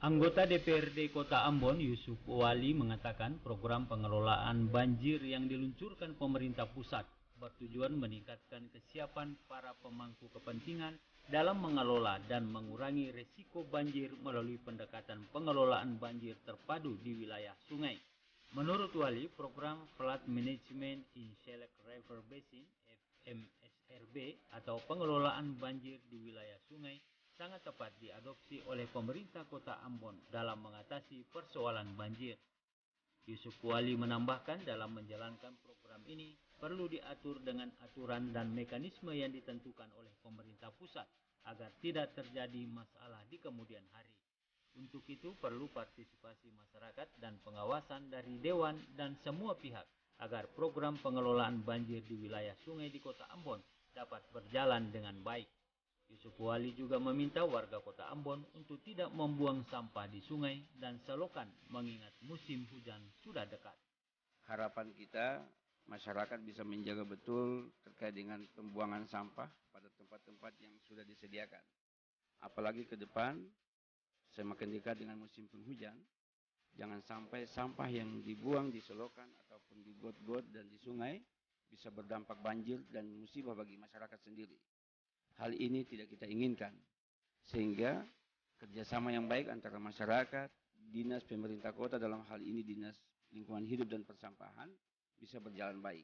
Anggota DPRD Kota Ambon, Yusuf Wali, mengatakan program pengelolaan banjir yang diluncurkan pemerintah pusat bertujuan meningkatkan kesiapan para pemangku kepentingan dalam mengelola dan mengurangi resiko banjir melalui pendekatan pengelolaan banjir terpadu di wilayah sungai. Menurut Wali, program Flood Management in Select River Basin (FMSRB) atau pengelolaan banjir di wilayah sungai sangat tepat diadopsi oleh pemerintah Kota Ambon dalam mengatasi persoalan banjir. Yusuf Wali menambahkan dalam menjalankan program ini perlu diatur dengan aturan dan mekanisme yang ditentukan oleh pemerintah pusat agar tidak terjadi masalah di kemudian hari. Untuk itu perlu partisipasi masyarakat dan pengawasan dari Dewan dan semua pihak agar program pengelolaan banjir di wilayah sungai di Kota Ambon dapat berjalan dengan baik. Yusuf Wali juga meminta warga Kota Ambon untuk tidak membuang sampah di sungai dan selokan mengingat musim hujan sudah dekat. Harapan kita masyarakat bisa menjaga betul terkait dengan pembuangan sampah pada tempat-tempat yang sudah disediakan. Apalagi ke depan semakin dekat dengan musim penghujan, jangan sampai sampah yang dibuang di selokan ataupun di got-got dan di sungai bisa berdampak banjir dan musibah bagi masyarakat sendiri. Hal ini tidak kita inginkan, sehingga kerjasama yang baik antara masyarakat, dinas pemerintah kota dalam hal ini dinas lingkungan hidup dan persampahan bisa berjalan baik.